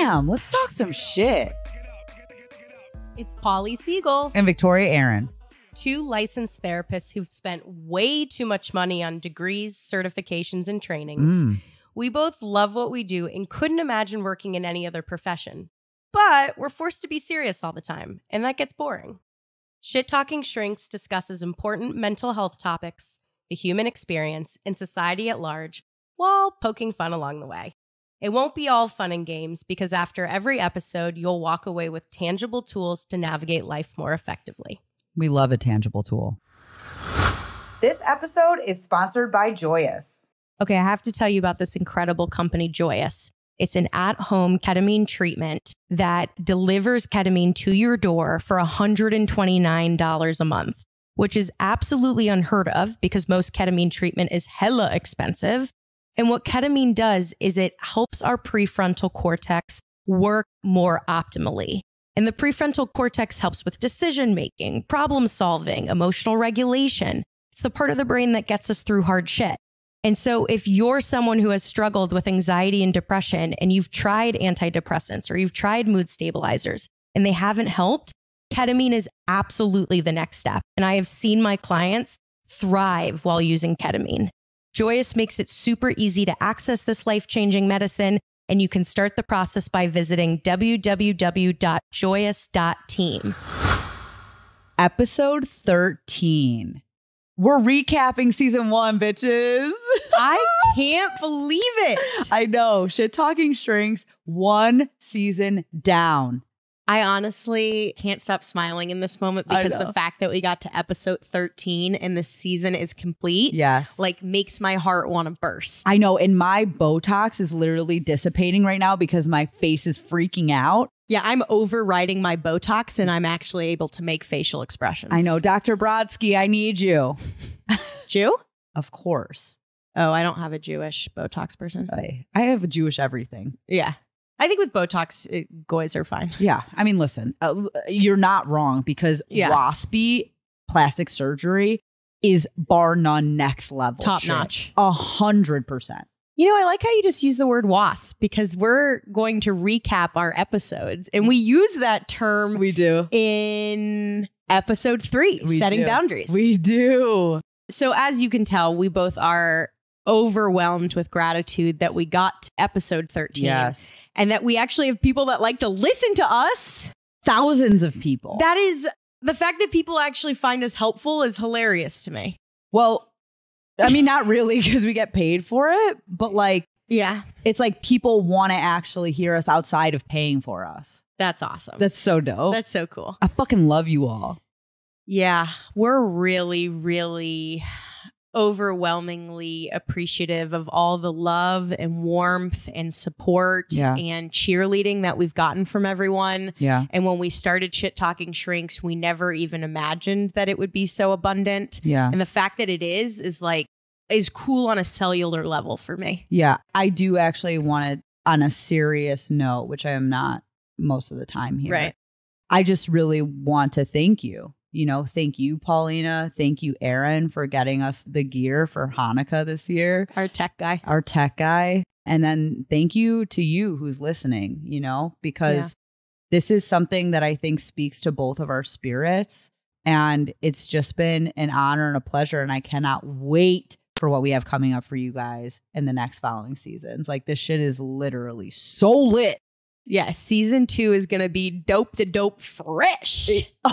Bam! Let's talk some shit. It's Polly Siegel And Victoria Aaron. Two licensed therapists who've spent way too much money on degrees, certifications, and trainings. We both love what we do and couldn't imagine working in any other profession. But we're forced to be serious all the time, and that gets boring. Shit Talking Shrinks discusses important mental health topics, the human experience, and society at large, while poking fun along the way. It won't be all fun and games because after every episode, you'll walk away with tangible tools to navigate life more effectively. We love a tangible tool. This episode is sponsored by Joyous. Okay, I have to tell you about this incredible company, Joyous. It's an at-home ketamine treatment that delivers ketamine to your door for $129 a month, which is absolutely unheard of because most ketamine treatment is hella expensive. And what ketamine does is it helps our prefrontal cortex work more optimally. And the prefrontal cortex helps with decision-making, problem-solving, emotional regulation. It's the part of the brain that gets us through hard shit. And so if you're someone who has struggled with anxiety and depression and you've tried antidepressants or you've tried mood stabilizers and they haven't helped, ketamine is absolutely the next step. And I have seen my clients thrive while using ketamine. Joyous makes it super easy to access this life-changing medicine, and you can start the process by visiting www.joyous.team. Episode 13. We're recapping season 1, bitches. I can't believe it. I know. Shit Talking Shrinks, 1 season down. I honestly can't stop smiling in this moment because the fact that we got to episode 13 and the season is complete, like makes my heart want to burst. I know. And my Botox is literally dissipating right now because my face is freaking out. Yeah, I'm overriding my Botox and I'm actually able to make facial expressions. I know. Dr. Brodsky, I need you. Jew? Of course. Oh, I don't have a Jewish Botox person. I have a Jewish everything. Yeah. I think with Botox, goys are fine. Yeah. I mean, listen, you're not wrong because waspy plastic surgery is bar none next level. Top notch. 100%. You know, I like how you just use the word wasp because we're going to recap our episodes and we use that term. We do. In episode 3, setting boundaries. We do. So as you can tell, we both are overwhelmed with gratitude that we got to episode 13. Yes. And that we actually have people that like to listen to us. Thousands of people. That is, the fact that people actually find us helpful is hilarious to me. Well, I mean, not really because we get paid for it, but like, yeah, it's like people want to actually hear us outside of paying for us. That's awesome. That's so dope. That's so cool. I fucking love you all. Yeah, we're really, really overwhelmingly appreciative of all the love and warmth and support and cheerleading that we've gotten from everyone. Yeah. And when we started Shit Talking Shrinks, we never even imagined that it would be so abundant. Yeah. And the fact that it is cool on a cellular level for me. Yeah. I do actually want to, on a serious note, which I am not most of the time here. Right. I just really want to thank you. You know, thank you, Paulina. Thank you, Aaron, for getting us the gear for Hanukkah this year. Our tech guy. And then thank you to you who's listening, you know, because this is something that I think speaks to both of our spirits. And it's just been an honor and a pleasure. And I cannot wait for what we have coming up for you guys in the next following seasons. Like, this shit is literally so lit. Yeah, season 2 is going to be dope to dope fresh.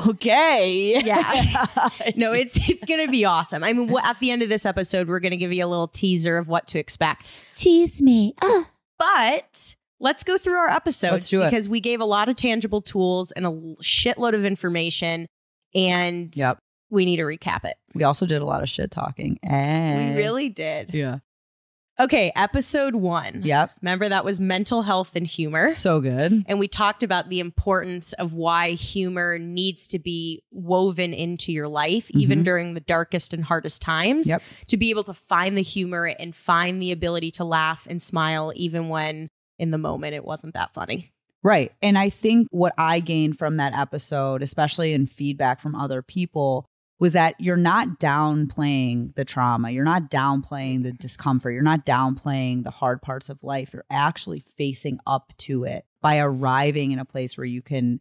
Okay. Yeah. No, it's going to be awesome. I mean, at the end of this episode, we're going to give you a little teaser of what to expect. Tease me. But let's go through our episodes. Let's do it. Because we gave a lot of tangible tools and a shitload of information. And we need to recap it. We also did a lot of shit talking. And we really did. Yeah. Okay, episode 1. Yep. Remember, that was mental health and humor. So good. And we talked about the importance of why humor needs to be woven into your life, even during the darkest and hardest times, to be able to find the humor and find the ability to laugh and smile, even when in the moment it wasn't that funny. Right. And I think what I gained from that episode, especially in feedback from other people, was that you're not downplaying the trauma. You're not downplaying the discomfort. You're not downplaying the hard parts of life. You're actually facing up to it by arriving in a place where you can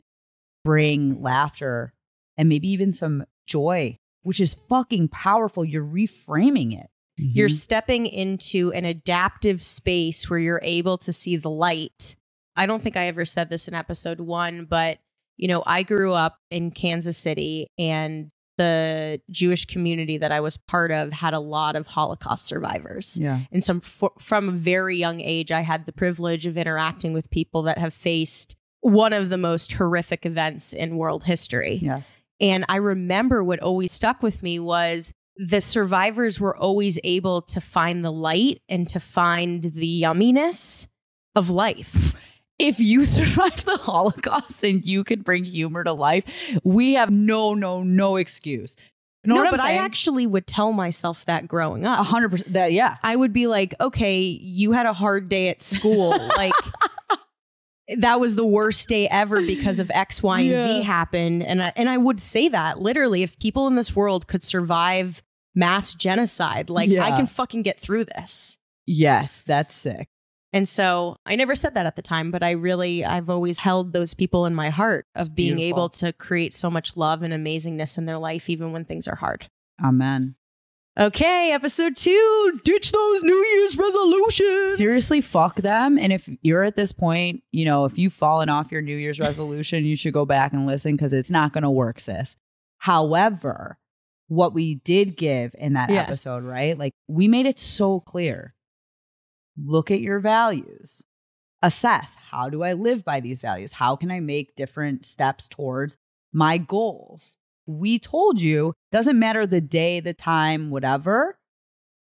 bring laughter and maybe even some joy, which is fucking powerful. You're reframing it. You're stepping into an adaptive space where you're able to see the light. I don't think I ever said this in episode 1, but, you know, I grew up in Kansas City, and the Jewish community that I was part of had a lot of Holocaust survivors. Yeah. And from a very young age, I had the privilege of interacting with people that have faced one of the most horrific events in world history. Yes. And I remember what always stuck with me was the survivors were always able to find the light and to find the yumminess of life. If you survived the Holocaust and you can bring humor to life, we have no excuse. You know what I'm but saying? I actually would tell myself that growing up. 100%. That, yeah. I would be like, okay, you had a hard day at school. Like, that was the worst day ever because of X, Y, and Z happened. And I would say that literally, if people in this world could survive mass genocide, like I can fucking get through this. Yes, that's sick. And so I never said that at the time, but I've always held those people in my heart of being able to create so much love and amazingness in their life, even when things are hard. Amen. Okay, episode 2, ditch those New Year's resolutions. Seriously, fuck them. And if you're at this point, you know, if you've fallen off your New Year's resolution, you should go back and listen because it's not going to work, sis. However, what we did give in that episode, right? Like, we made it so clear. Look at your values. Assess, how do I live by these values? How can I make different steps towards my goals? We told you, doesn't matter the day, the time, whatever,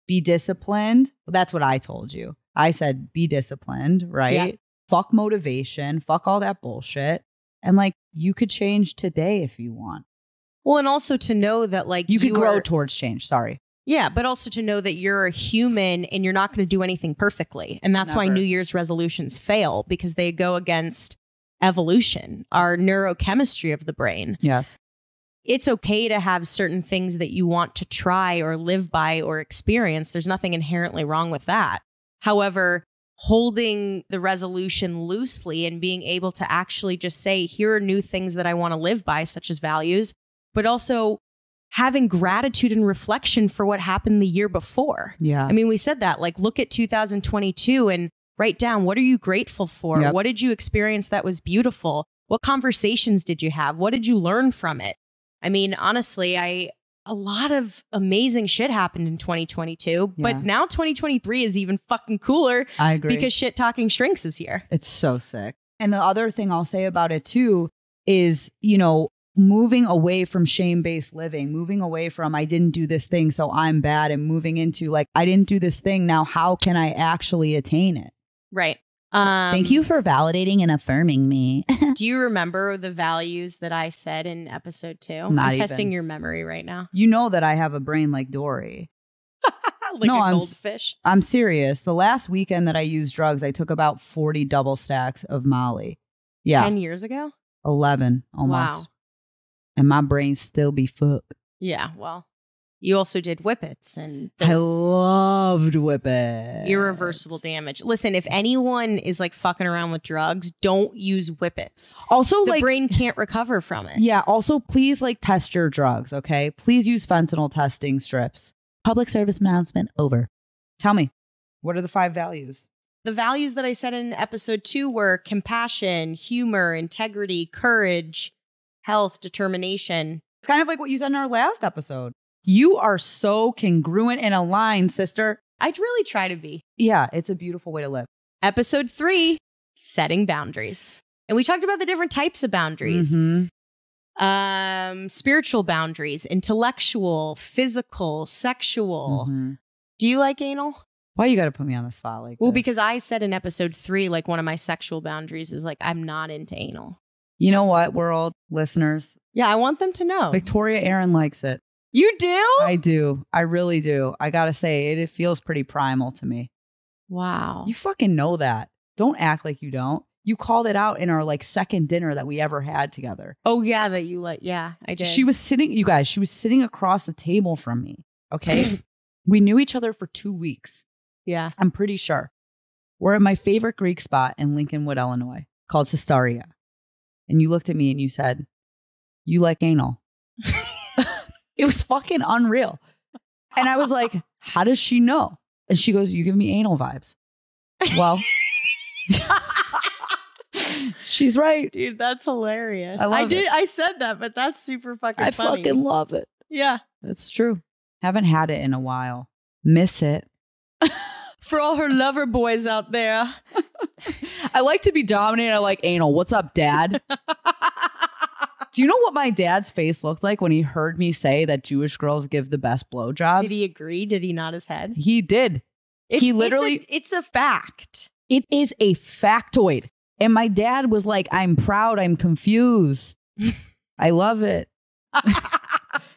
be disciplined. Well, that's what I told you. I said, be disciplined, right? Yeah. Fuck motivation, fuck all that bullshit. And like, you could change today if you want. Well, and also to know that like you could grow towards change. Sorry. Yeah, but also to know that you're a human and you're not going to do anything perfectly. And that's why New Year's resolutions fail, because they go against evolution, our neurochemistry of the brain. Yes. It's okay to have certain things that you want to try or live by or experience. There's nothing inherently wrong with that. However, holding the resolution loosely and being able to actually just say, here are new things that I want to live by, such as values, but also having gratitude and reflection for what happened the year before. Yeah. I mean, we said that, like, look at 2022 and write down, what are you grateful for? Yep. What did you experience that was beautiful? What conversations did you have? What did you learn from it? I mean, honestly, a lot of amazing shit happened in 2022, but now 2023 is even fucking cooler. I agree. Because shit talking shrinks is here. It's so sick. And the other thing I'll say about it too is, you know, moving away from shame-based living, moving away from I didn't do this thing, so I'm bad, and moving into like, I didn't do this thing. Now, how can I actually attain it? Right. Thank you for validating and affirming me. Do you remember the values that I said in episode 2? I'm testing your memory right now. You know that I have a brain like Dory. Like a goldfish. I'm serious. The last weekend that I used drugs, I took about 40 double stacks of Molly. Yeah. 10 years ago? 11 almost. Wow. And my brain still be fucked. Yeah, well, you also did whippets, and I loved whippets. Irreversible damage. Listen, if anyone is like fucking around with drugs, don't use whippets. Also, the brain can't recover from it. Yeah. Also, please like test your drugs. Okay. Please use fentanyl testing strips. Public service announcement over. Tell me, what are the 5 values? The values that I said in episode 2 were compassion, humor, integrity, courage, health, determination. It's kind of like what you said in our last episode. You are so congruent and aligned, sister. I'd really try to be. Yeah, it's a beautiful way to live. Episode 3, setting boundaries. And we talked about the different types of boundaries. Mm-hmm. Spiritual boundaries, intellectual, physical, sexual. Mm-hmm. Do you like anal? Why you got to put me on the spot like Well, this? because I said in episode 3, like one of my sexual boundaries is like, I'm not into anal. You know what, world listeners? Yeah, I want them to know. Victoria Aaron likes it. You do? I do. I really do. I got to say, it feels pretty primal to me. Wow. You fucking know that. Don't act like you don't. You called it out in our like second dinner that we ever had together. Oh, yeah, that you like. Yeah, I did. She was sitting across the table from me. Okay. We knew each other for 2 weeks. Yeah. I'm pretty sure. We're at my favorite Greek spot in Lincolnwood, Illinois. called Cystaria. And you looked at me and you said, you like anal. It was fucking unreal. And I was like, how does she know? And she goes, you give me anal vibes. Well, she's right. Dude, that's hilarious. I I said that, but that's super fucking funny. I fucking love it. Yeah. That's true. Haven't had it in a while. Miss it. For all her lover boys out there. I like to be dominated. I like anal. What's up, Dad? Do you know what my dad's face looked like when he heard me say that Jewish girls give the best blowjobs? Did he agree? Did he nod his head? He did. It's a fact. It is a factoid. And my dad was like, I'm proud. I'm confused. I love it.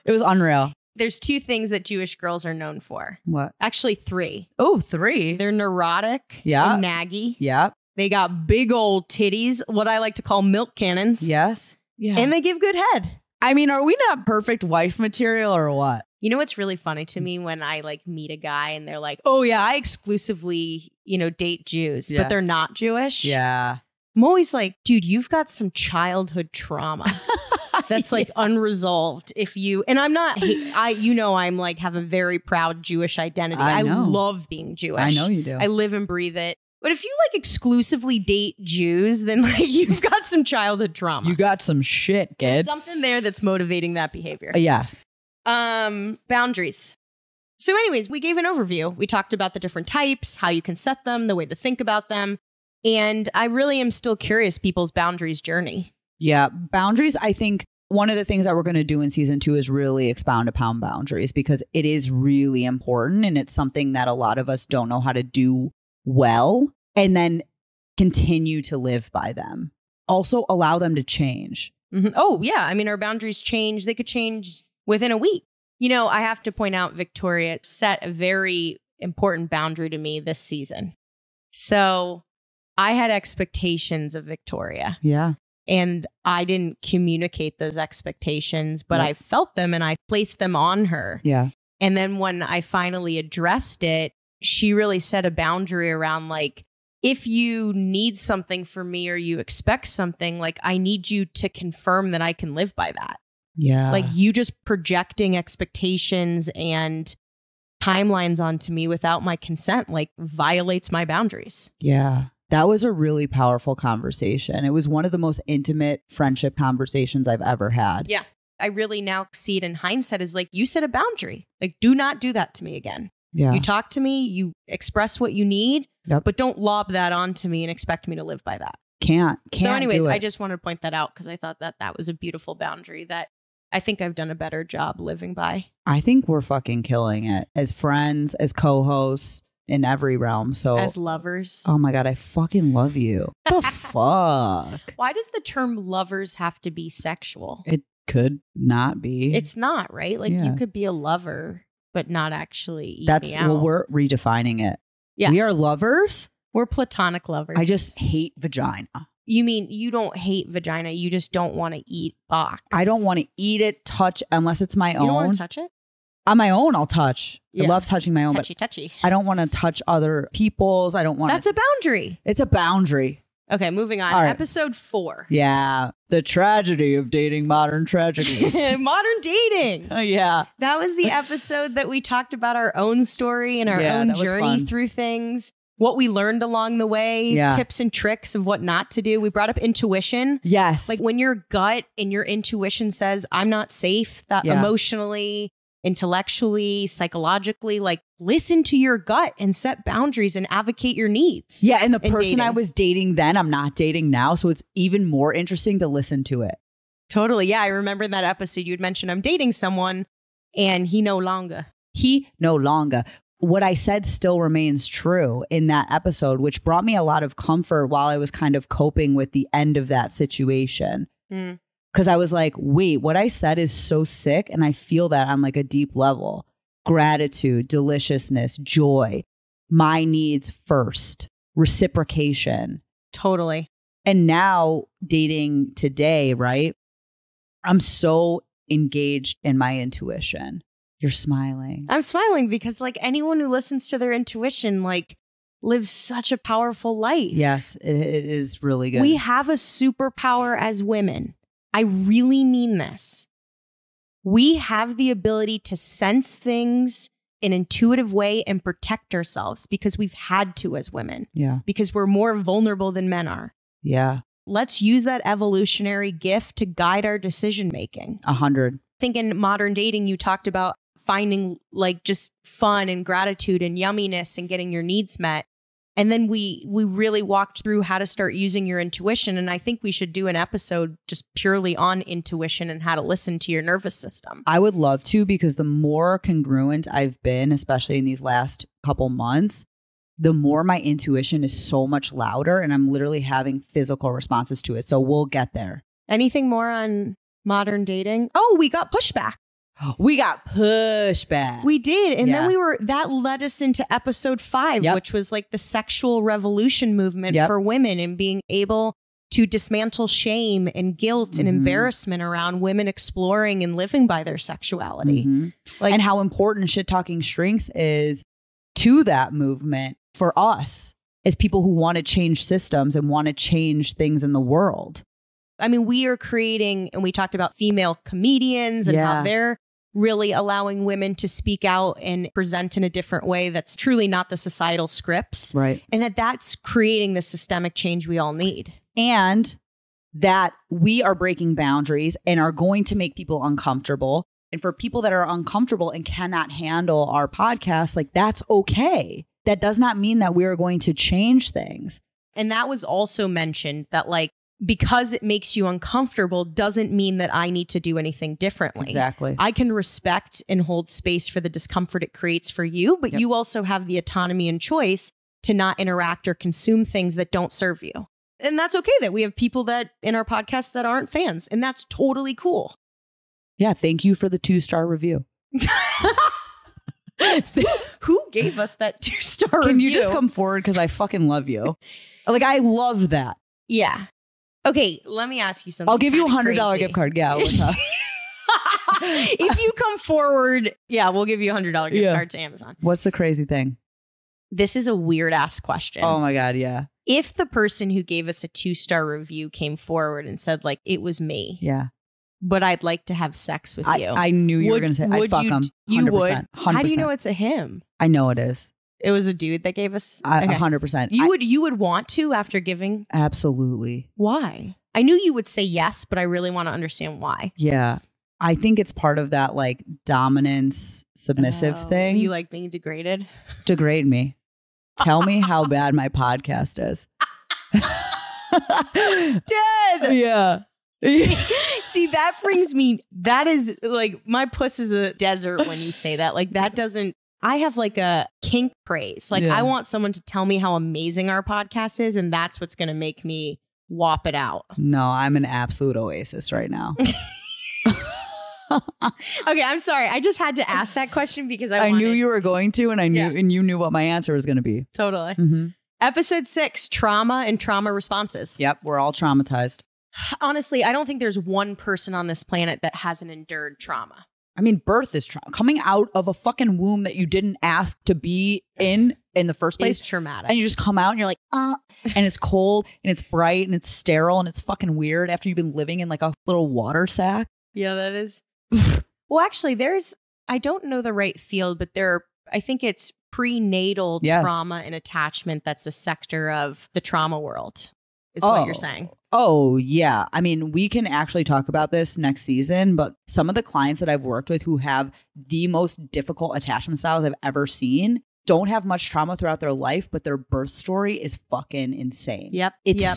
It was unreal. There's 2 things that Jewish girls are known for. What? Actually, 3. Oh, 3. They're neurotic. Yeah. And naggy. Yeah. They got big old titties, what I like to call milk cannons. Yes. Yeah. And they give good head. I mean, are we not perfect wife material or what? You know what's really funny to me when I like meet a guy and they're like, oh yeah, I exclusively, date Jews, but they're not Jewish. Yeah. I'm always like, dude, you've got some childhood trauma that's like unresolved. And I'm not, I'm like have a very proud Jewish identity. I love being Jewish. I know you do. I live and breathe it. But if you like exclusively date Jews, then like you've got some childhood trauma. You got some shit, kid. There's something there that's motivating that behavior. Yes. Boundaries. So anyways, we gave an overview. We talked about the different types, how you can set them, the way to think about them. And I really am still curious people's boundaries journey. Yeah. Boundaries, I think one of the things that we're going to do in season 2 is really expound upon boundaries because it is really important. And it's something that a lot of us don't know how to do well and then continue to live by them. Also allow them to change. Mm-hmm. Oh, yeah. I mean, our boundaries change. They could change within a week. I have to point out, Victoria set a very important boundary to me this season. So I had expectations of Victoria. Yeah. And I didn't communicate those expectations, but I felt them and I placed them on her. Yeah. And then when I finally addressed it, she really set a boundary around like, if you need something from me or you expect something, like I need you to confirm that I can live by that. Yeah. Like you just projecting expectations and timelines onto me without my consent, like violates my boundaries. Yeah. That was a really powerful conversation. It was one of the most intimate friendship conversations I've ever had. Yeah. I really now see it in hindsight as like, you set a boundary. Like, do not do that to me again. Yeah. You talk to me, you express what you need, Yep. but don't lob that onto me and expect me to live by that. Can't So anyways, do it. I just wanted to point that out because I thought that was a beautiful boundary that I think I've done a better job living by. I think we're fucking killing it as friends, as co-hosts, in every realm. So as lovers. Oh my God, I fucking love you. The fuck? Why does the term lovers have to be sexual? It could not be. It's not, right? Like you could be a lover, but not actually eat me out. Well, we're redefining it. Yeah. We are lovers. We're platonic lovers. I just hate vagina. You mean you don't hate vagina, you just don't want to eat box. I don't want to eat it, touch, unless it's my own. You don't want to touch it? On my own, I'll touch. Yeah. I love touching my own. Touchy. I don't want to touch other people's. I don't want That's a boundary. It's a boundary. Okay, moving on. Right. Episode 4. Yeah. The tragedy of dating modern tragedies. Modern dating. Oh, yeah. That was the episode that we talked about our own story and our own journey through things. What we learned along the way, tips and tricks of what not to do. We brought up intuition. Yes. Like when your gut and your intuition says, I'm not safe, that emotionally, intellectually, psychologically, like listen to your gut and set boundaries and advocate your needs. Yeah. And the person dating. I was dating then, I'm not dating now. So it's even more interesting to listen to it. Totally. Yeah. I remember in that episode, you had mentioned I'm dating someone and he no longer. What I said still remains true in that episode, which brought me a lot of comfort while I was kind of coping with the end of that situation. Because I was like, wait, what I said is so sick. And I feel that on like a deep level. Gratitude, deliciousness, joy, my needs first, reciprocation. Totally. And now dating today, right? I'm so engaged in my intuition. You're smiling. I'm smiling because like anyone who listens to their intuition, like live such a powerful life. Yes, it is really good. We have a superpower as women. I really mean this. We have the ability to sense things in an intuitive way and protect ourselves because we've had to as women. Yeah. Because we're more vulnerable than men are. Yeah. Let's use that evolutionary gift to guide our decision making. 100. I think in modern dating, you talked about finding like just fun and gratitude and yumminess and getting your needs met. And then we really walked through how to start using your intuition. And I think we should do an episode just purely on intuition and how to listen to your nervous system. I would love to, because the more congruent I've been, especially in these last couple months, the more my intuition is so much louder and I'm literally having physical responses to it. So we'll get there. Anything more on modern dating? Oh, we got pushback. We got pushback. We did. And then that led us into episode 5, which was like the sexual revolution movement for women and being able to dismantle shame and guilt and embarrassment around women exploring and living by their sexuality. Like, and how important Shit Talking Shrinks is to that movement for us as people who want to change systems and want to change things in the world. I mean, we are creating, and we talked about female comedians and how they're really allowing women to speak out and present in a different way that's truly not the societal scripts. Right. And that's creating the systemic change we all need. And that we are breaking boundaries and are going to make people uncomfortable. And for people that are uncomfortable and cannot handle our podcast, like, that's okay. That does not mean that we are going to change things. And that was also mentioned that, like, because it makes you uncomfortable doesn't mean that I need to do anything differently. Exactly. I can respect and hold space for the discomfort it creates for you, but you also have the autonomy and choice to not interact or consume things that don't serve you. And that's okay that we have people that in our podcast that aren't fans, and that's totally cool. Yeah. Thank you for the 2-star review. Who gave us that 2-star review? Can you just come forward? Because I fucking love you. Like, I love that. Yeah. Okay, let me ask you something. I'll give you $100 crazy. gift card. Yeah. If you come forward, we'll give you $100 gift card to Amazon. What's the crazy thing? This is a weird ass question. Oh my God, yeah. If the person who gave us a 2-star review came forward and said, like, it was me. Yeah. But I'd like to have sex with you. I knew you were going to say, I'd fuck him. 100%. You would? 100%. How do you know it's a him? I know it is. It was a dude that gave us? 100%. You would want to after giving? Absolutely. Why? I knew you would say yes, but I really want to understand why. Yeah. I think it's part of that, like, dominance, submissive thing. You like being degraded? Degrade me. Tell me how bad my podcast is. Dead. Yeah. See, that brings me, that is like, my puss is a desert when you say that. Like, that doesn't, I have like a kink praise. Like, I want someone to tell me how amazing our podcast is, and that's what's going to make me whop it out. No, I'm an absolute oasis right now. Okay, I'm sorry. I just had to ask that question because I knew you were going to, and I knew, and you knew what my answer was going to be. Totally. Mm-hmm. Episode 6, trauma and trauma responses. Yep, we're all traumatized. Honestly, I don't think there's one person on this planet that hasn't endured trauma. I mean, birth is trauma. Coming out of a fucking womb that you didn't ask to be in the first place is traumatic. And you just come out and you're like, and it's cold and it's bright and it's sterile and it's fucking weird after you've been living in like a little water sack. Yeah, that is. Well, actually, I don't know the right field, but I think it's prenatal trauma and attachment that's a sector of the trauma world, is what you're saying. Oh, yeah. I mean, we can actually talk about this next season, but some of the clients that I've worked with who have the most difficult attachment styles I've ever seen don't have much trauma throughout their life, but their birth story is fucking insane. Yep.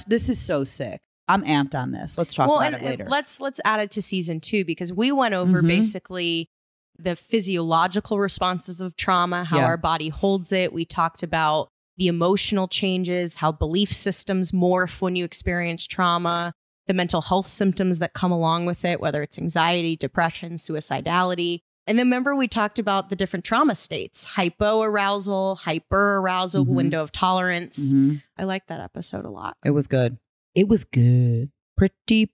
This is so sick. I'm amped on this. Let's talk about it later. Let's add it to season 2 because we went over basically the physiological responses of trauma, how our body holds it. We talked about the emotional changes, how belief systems morph when you experience trauma, the mental health symptoms that come along with it, whether it's anxiety, depression, suicidality. And then remember, we talked about the different trauma states, hypoarousal, hyperarousal, window of tolerance. I like that episode a lot. It was good. It was good. Pretty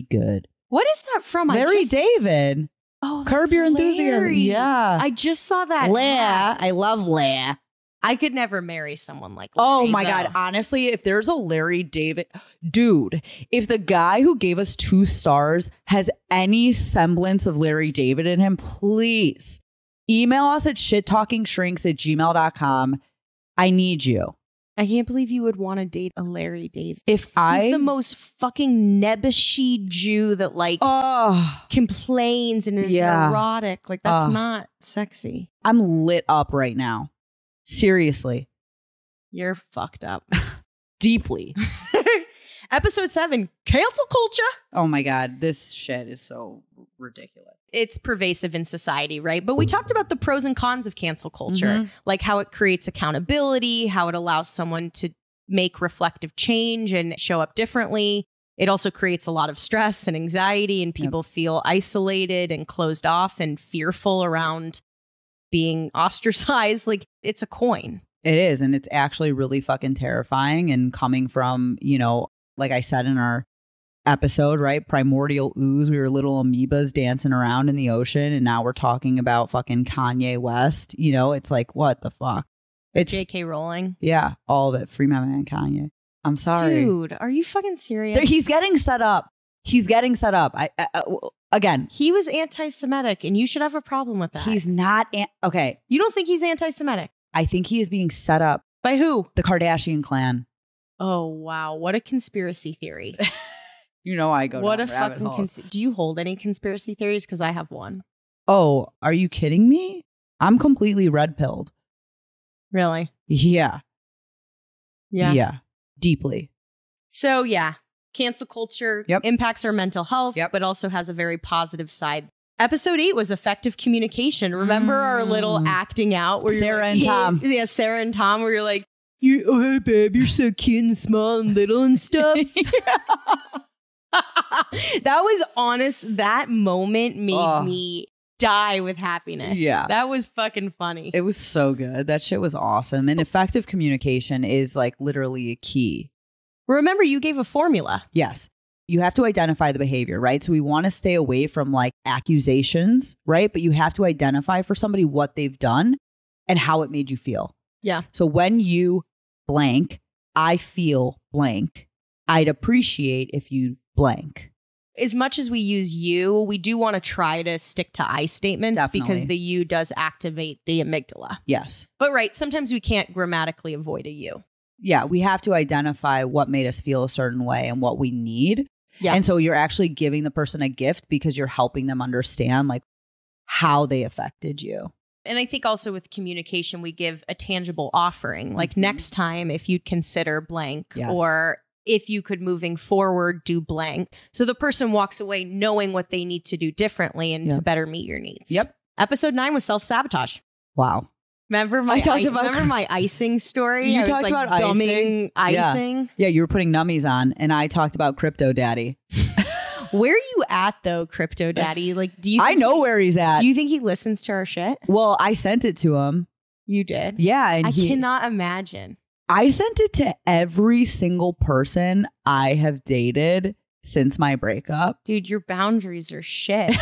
good. What is that from? Larry David. Oh, Curb Your Enthusiasm. Yeah. I just saw that. Leah. I love Leah. I could never marry someone like Oh Larry, my though. God. Honestly, if there's a Larry David, dude, if the guy who gave us 2 stars has any semblance of Larry David in him, please email us at shittalkingshrinks@gmail.com. I need you. I can't believe you would want to date a Larry David. He's He's the most fucking nebbishy Jew that like complains and is neurotic. Like that's not sexy. I'm lit up right now. Seriously. You're fucked up. Deeply. Episode 7, cancel culture. Oh my God. This shit is so ridiculous. It's pervasive in society, right? But we talked about the pros and cons of cancel culture, like how it creates accountability, how it allows someone to make reflective change and show up differently. It also creates a lot of stress and anxiety, and people feel isolated and closed off and fearful around being ostracized. Like it's a coin. It is. And it's actually really fucking terrifying. And coming from, you know, like I said in our episode, right? Primordial ooze. We were little amoebas dancing around in the ocean. And now we're talking about fucking Kanye West. You know, it's like, what the fuck? It's J.K. Rowling. Yeah. All of it. Free my man Kanye. I'm sorry. Dude, are you fucking serious? He's getting set up. Again, he was anti-Semitic and you should have a problem with that. He's not. Okay. You don't think he's anti-Semitic? I think he is being set up. By who? The Kardashian clan. Oh, wow. What a conspiracy theory. You know I go what down a fucking do you hold any conspiracy theories? Because I have one. Oh, are you kidding me? I'm completely red-pilled. Really? Yeah. Yeah. Yeah. Deeply. So yeah, cancel culture impacts our mental health, but also has a very positive side. Episode 8 was effective communication. Remember our little acting out where Sarah you're like, and Tom. Yeah, Sarah and Tom, where you're like, oh, hey, babe, you're so cute and small and little and stuff. That was honest. That moment made me die with happiness. Yeah. That was fucking funny. It was so good. That shit was awesome. And effective communication is like literally a key. Remember, you gave a formula. Yes. You have to identify the behavior, right? So we want to stay away from like accusations, right? But you have to identify for somebody what they've done and how it made you feel. Yeah. So when you blank, I feel blank. I'd appreciate if you blank. As much as we use you, we do want to try to stick to I statements. Definitely. Because the you does activate the amygdala. Yes. But right, sometimes we can't grammatically avoid a you. Yeah, we have to identify what made us feel a certain way and what we need. Yeah. And so you're actually giving the person a gift because you're helping them understand like how they affected you. And I think also with communication, we give a tangible offering. Like next time, if you'd consider blank, or if you could moving forward do blank. So the person walks away knowing what they need to do differently and to better meet your needs. Yep. Episode 9 was self-sabotage. Wow. Remember my icing story? You I was talked about bumming icing. Yeah, you were putting nummies on, and I talked about Crypto Daddy. Where are you at though, Crypto Daddy? Like, do you? I know where he's at. Do you think he listens to our shit? Well, I sent it to him. You did? Yeah, and I cannot imagine. I sent it to every single person I have dated since my breakup. Dude, your boundaries are shit.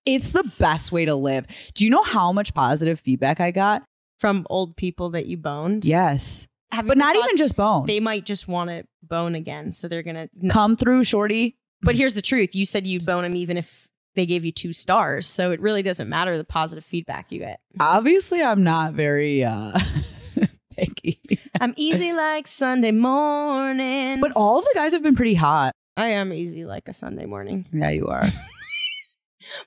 It's the best way to live. Do you know how much positive feedback I got? From old people that you boned? Yes. But not even just bone. They might just want to bone again. So they're going to come through, shorty. But here's the truth. You said you'd bone them even if they gave you 2 stars. So it really doesn't matter the positive feedback you get. Obviously, I'm not very picky. I'm easy like Sunday morning. But all the guys have been pretty hot. I am easy like a Sunday morning. Yeah, you are.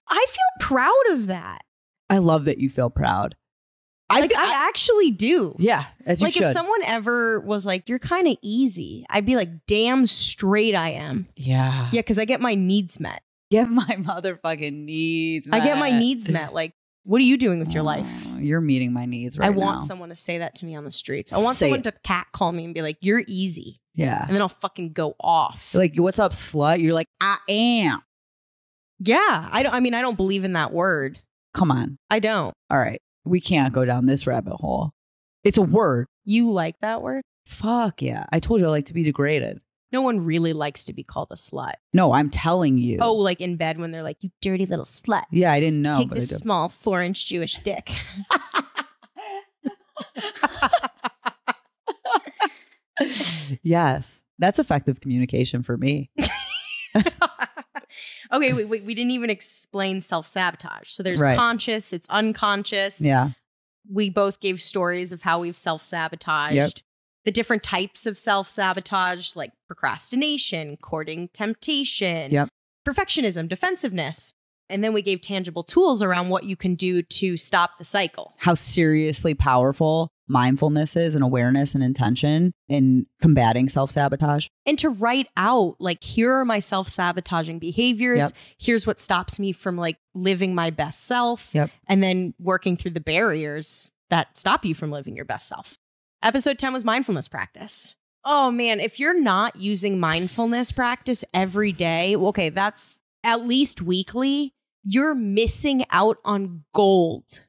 I feel proud of that. I love that you feel proud. I actually do. Yeah, as you like should. If someone ever was like, you're kind of easy, I'd be like, damn straight I am. Yeah. Yeah, because I get my needs met. Get my motherfucking needs met. I get my needs met. Like, what are you doing with your life? You're meeting my needs right now. I want someone to say that to me on the streets. I want someone to catcall me and be like, you're easy. Yeah. And then I'll fucking go off. You're like, what's up, slut? You're like, I am. Yeah. I don't believe in that word. Come on. I don't. All right. We can't go down this rabbit hole. It's a word. You like that word? Fuck yeah. I told you I like to be degraded. No one really likes to be called a slut. No, I'm telling you. Oh, like in bed when they're like, you dirty little slut. Yeah, I didn't know. Take this small 4-inch Jewish dick. Yes. That's effective communication for me. Okay, we didn't even explain self-sabotage. So there's Right. conscious, it's unconscious. Yeah. We both gave stories of how we've self-sabotaged. Yep. The different types of self-sabotage, like procrastination, courting temptation, Yep. perfectionism, defensiveness. And then we gave tangible tools around what you can do to stop the cycle. How seriously powerful mindfulness is and awareness and intention in combating self-sabotage. And to write out, like, here are my self-sabotaging behaviors. Yep. Here's what stops me from like living my best self. Yep. And then working through the barriers that stop you from living your best self. Episode 10 was mindfulness practice. Oh man, if you're not using mindfulness practice every day, okay, that's at least weekly, you're missing out on gold.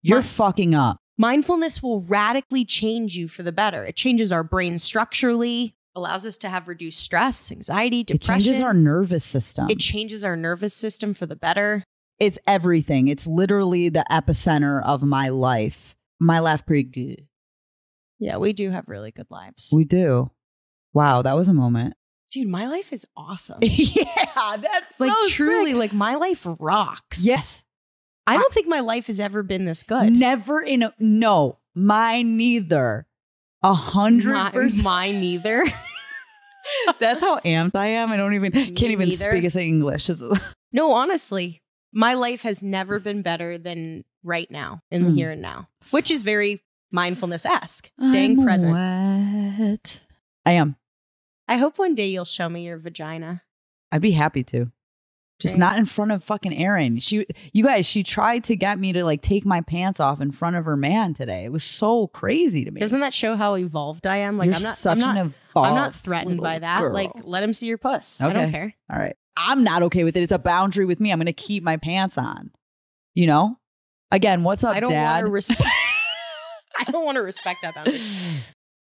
You're fucking up. Mindfulness will radically change you for the better. It changes our brain structurally, allows us to have reduced stress, anxiety, depression. It changes our nervous system. It changes our nervous system for the better. It's everything. It's literally the epicenter of my life. My life pretty good. Yeah, we do have really good lives. We do. Wow, that was a moment. Dude, my life is awesome. Yeah, that's like so truly, sick. like my life rocks. Yes. I don't think my life has ever been this good. Never in a, no, mine neither. 100%. Mine neither. That's how amped I am. I don't even, can't even speak as English. No, honestly, my life has never been better than right now in the here and now, which is very mindfulness-esque, staying present. Wet. I am. I hope one day you'll show me your vagina. I'd be happy to. Just not in front of fucking Erin. You guys, she tried to get me to like take my pants off in front of her man today. It was so crazy to me. Doesn't that show how evolved I am? Like You're I'm not threatened by that. Girl. Like, let him see your puss. Okay. I don't care. All right. I'm not okay with it. It's a boundary with me. I'm going to keep my pants on. You know? Again, what's up, Dad? I don't want to respect that boundary.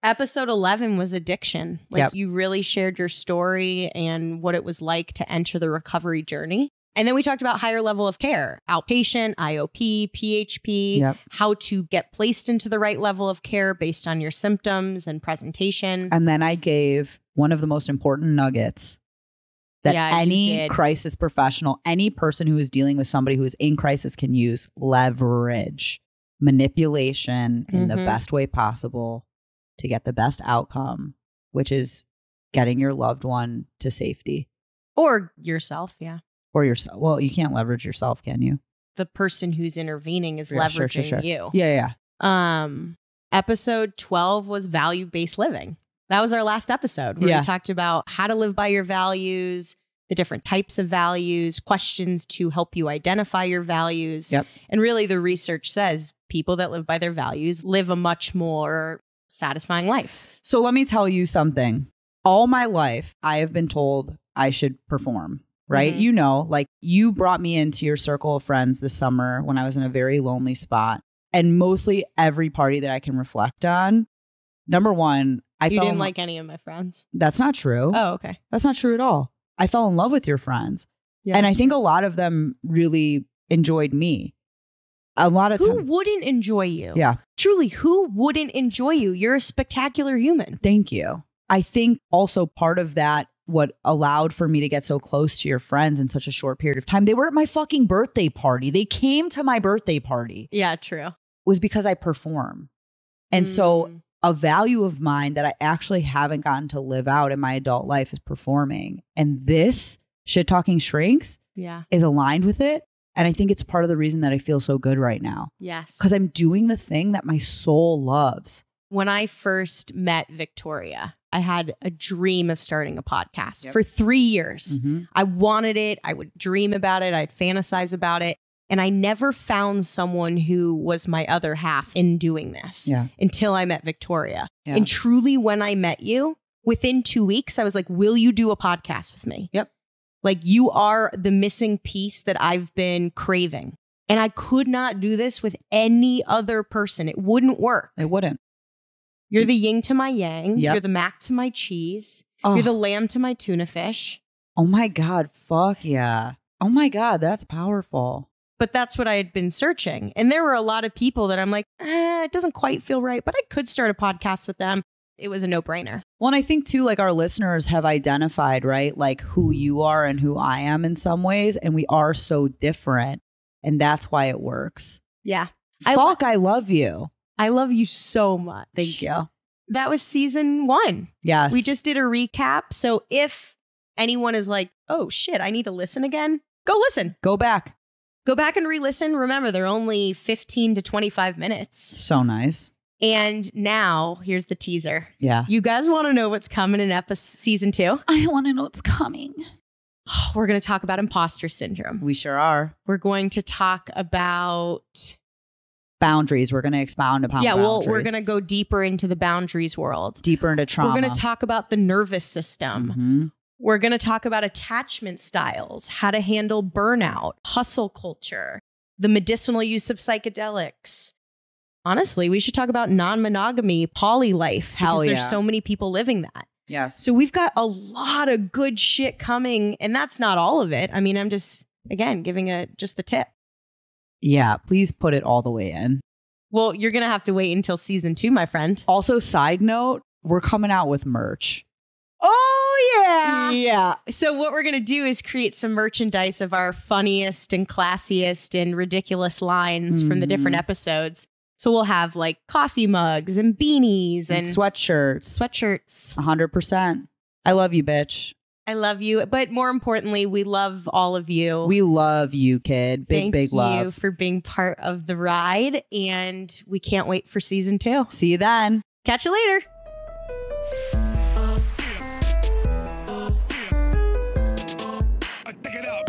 Episode 11 was addiction. Like you really shared your story and what it was like to enter the recovery journey. And then we talked about higher level of care, outpatient, IOP, PHP, how to get placed into the right level of care based on your symptoms and presentation. And then I gave one of the most important nuggets that any crisis professional, any person who is dealing with somebody who is in crisis can use: leverage, manipulation in the best way possible to get the best outcome, which is getting your loved one to safety. Or yourself, Or yourself. Well, you can't leverage yourself, can you? The person who's intervening is leveraging you. Yeah. Episode 12 was value-based living. That was our last episode where we talked about how to live by your values, the different types of values, questions to help you identify your values. And really the research says people that live by their values live a much more satisfying life. So let me tell you something. All my life, I have been told I should perform, right? You know, like you brought me into your circle of friends this summer when I was in a very lonely spot. And mostly every party that I can reflect on, number one, You didn't like any of my friends? That's not true. Oh, okay. That's not true at all. I fell in love with your friends. Yeah, and I think a lot of them really enjoyed me. A lot of Who wouldn't enjoy you? Yeah. Truly, who wouldn't enjoy you? You're a spectacular human. Thank you. I think also part of that, what allowed for me to get so close to your friends in such a short period of time, they were at my fucking birthday party. They came to my birthday party. Yeah, true. Was because I perform. And so a value of mine that I actually haven't gotten to live out in my adult life is performing. And this Shit Talking Shrinks is aligned with it. And I think it's part of the reason that I feel so good right now. Yes. Because I'm doing the thing that my soul loves. When I first met Victoria, I had a dream of starting a podcast for 3 years. I wanted it. I would dream about it. I'd fantasize about it. And I never found someone who was my other half in doing this until I met Victoria. And truly, when I met you, within 2 weeks, I was like, will you do a podcast with me? Like, you are the missing piece that I've been craving. And I could not do this with any other person. It wouldn't work. It wouldn't. You're the yin to my yang. You're the mac to my cheese. You're the lamb to my tuna fish. Oh my God. Fuck yeah. Oh my God. That's powerful. But that's what I had been searching. And there were a lot of people that I'm like, it doesn't quite feel right, but I could start a podcast with them. It was a no-brainer. Well, and I think too, like our listeners have identified, right? Like who you are and who I am in some ways. And we are so different. And that's why it works. Yeah. Falk, I love you. I love you so much. Thank you. That was season 1. Yes. We just did a recap. So if anyone is like, oh shit, I need to listen again, go listen. Go back. Go back and re-listen. Remember, they're only 15 to 25 minutes. So nice. And now, here's the teaser. Yeah. You guys want to know what's coming in season 2? I want to know what's coming. We're going to talk about imposter syndrome. We sure are. We're going to talk about boundaries. We're going to expound upon boundaries. We're going to go deeper into the boundaries world. Deeper into trauma. We're going to talk about the nervous system. Mm-hmm. We're going to talk about attachment styles, how to handle burnout, hustle culture, the medicinal use of psychedelics. Honestly, we should talk about non-monogamy, poly life. Hell yeah. There's so many people living that. Yes. So we've got a lot of good shit coming, and that's not all of it. I mean, I'm just, again, giving just the tip. Yeah, please put it all the way in. Well, you're going to have to wait until season 2, my friend. Also, side note, we're coming out with merch. Oh, yeah. Yeah. So what we're going to do is create some merchandise of our funniest and classiest and ridiculous lines from the different episodes. So we'll have like coffee mugs and beanies and sweatshirts. 100%. I love you, bitch. I love you. But more importantly, we love all of you. We love you, kid. Big love. Thank you for being part of the ride. And we can't wait for season 2. See you then. Catch you later. Pick it up.